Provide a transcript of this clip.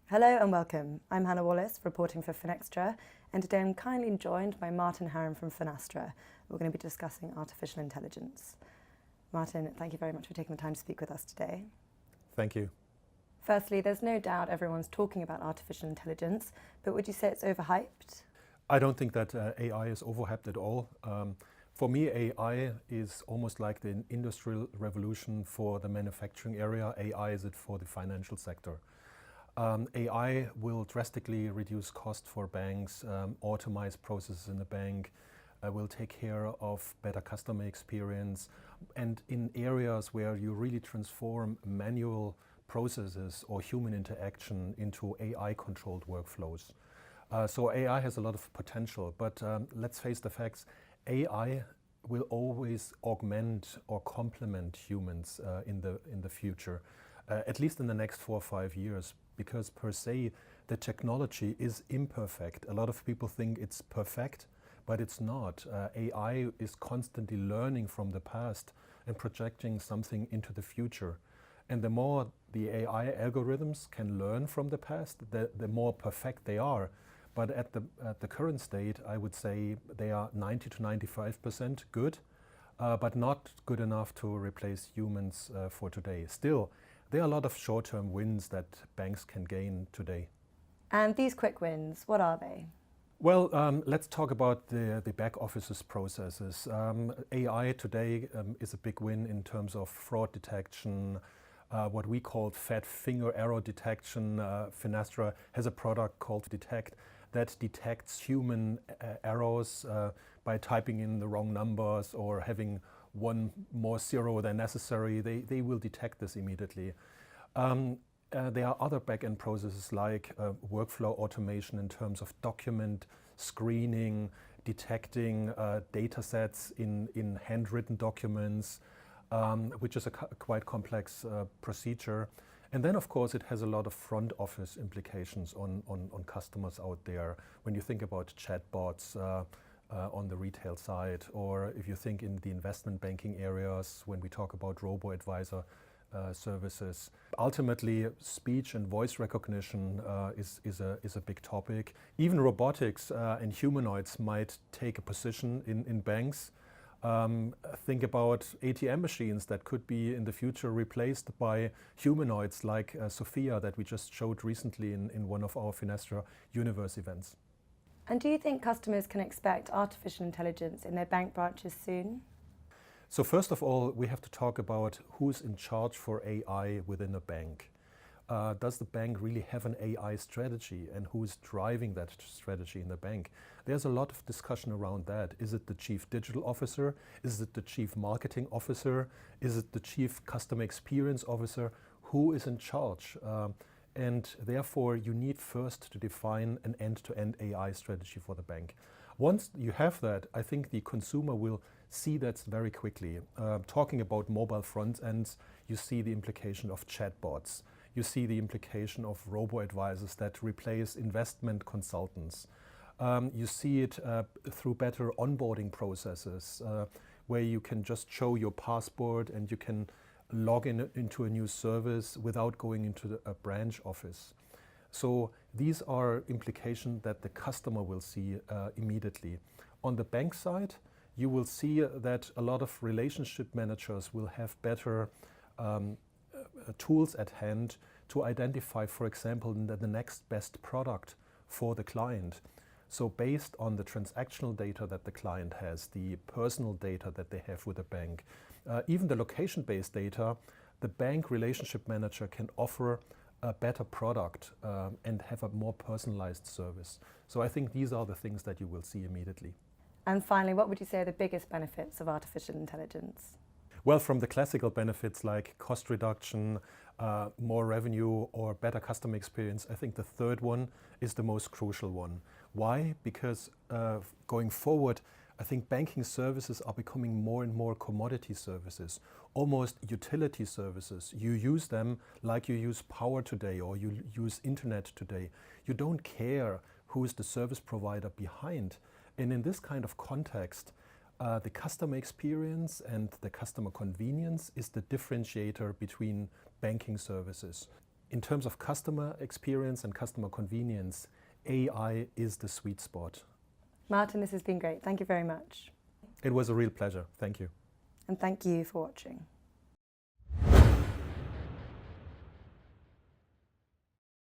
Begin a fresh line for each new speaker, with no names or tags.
Hello and welcome. I'm Hannah Wallace, reporting for Finextra, and today I'm kindly joined by Martin Häring from Finastra. We're going to be discussing artificial intelligence. Martin, thank you very much for taking the time to speak with us today.
Thank you.
Firstly, there's no doubt everyone's talking about artificial intelligence, but would you say it's overhyped?
I don't think that AI is overhyped at all. For me, AI is almost like the industrial revolution for the manufacturing area. AI is it for the financial sector. AI will drastically reduce cost for banks, automate processes in the bank, will take care of better customer experience, and in areas where you really transform manual processes or human interaction into AI-controlled workflows. So AI has a lot of potential, but let's face the facts, AI will always augment or complement humans in the future, at least in the next 4 or 5 years, because per se the technology is imperfect. A lot of people think it's perfect, but it's not. AI is constantly learning from the past and projecting something into the future. And the more the AI algorithms can learn from the past, the more perfect they are. But at the current state, I would say they are 90 to 95% good, but not good enough to replace humans for today. Still, there are a lot of short-term wins that banks can gain today.
And these quick wins, what are they?
Well, let's talk about the back office's processes. AI today is a big win in terms of fraud detection, what we call fat finger error detection. Finastra has a product called Detect that detects human errors by typing in the wrong numbers or having one more zero than necessary. They will detect this immediately. There are other back-end processes like workflow automation in terms of document screening, detecting data sets in handwritten documents, which is a quite complex procedure. And then, of course, it has a lot of front office implications on customers out there. When you think about chatbots on the retail side, or if you think in the investment banking areas, when we talk about robo-advisor services. Ultimately, speech and voice recognition is a big topic. Even robotics and humanoids might take a position in banks. Think about ATM machines that could be in the future replaced by humanoids like Sophia that we just showed recently in one of our Finastra Universe events.
And do you think customers can expect artificial intelligence in their bank branches soon?
So first of all, we have to talk about who's in charge for AI within a bank. Does the bank really have an AI strategy, and who is driving that strategy in the bank? There's a lot of discussion around that. Is it the chief digital officer? Is it the chief marketing officer? Is it the chief customer experience officer? Who is in charge? And therefore, you need first to define an end-to-end AI strategy for the bank. Once you have that, I think the consumer will see that very quickly. Talking about mobile front ends, you see the implication of chatbots. You see the implication of robo-advisors that replace investment consultants. You see it through better onboarding processes, where you can just show your passport and you can log into a new service without going into a branch office. So these are implications that the customer will see immediately. On the bank side, you will see that a lot of relationship managers will have better tools at hand to identify, for example, the next best product for the client. So based on the transactional data that the client has, the personal data that they have with the bank, even the location-based data, the bank relationship manager can offer a better product and have a more personalized service. So I think these are the things that you will see immediately.
And finally, what would you say are the biggest benefits of artificial intelligence?
Well, from the classical benefits like cost reduction, more revenue, or better customer experience, I think the third one is the most crucial one. Why? Because going forward, I think banking services are becoming more and more commodity services, almost utility services. You use them like you use power today or you use internet today. You don't care who is the service provider behind. And in this kind of context, the customer experience and the customer convenience is the differentiator between banking services. In terms of customer experience and customer convenience, AI is the sweet spot.
Martin, this has been great. Thank you very much.
It was a real pleasure. Thank you.
And thank you for watching.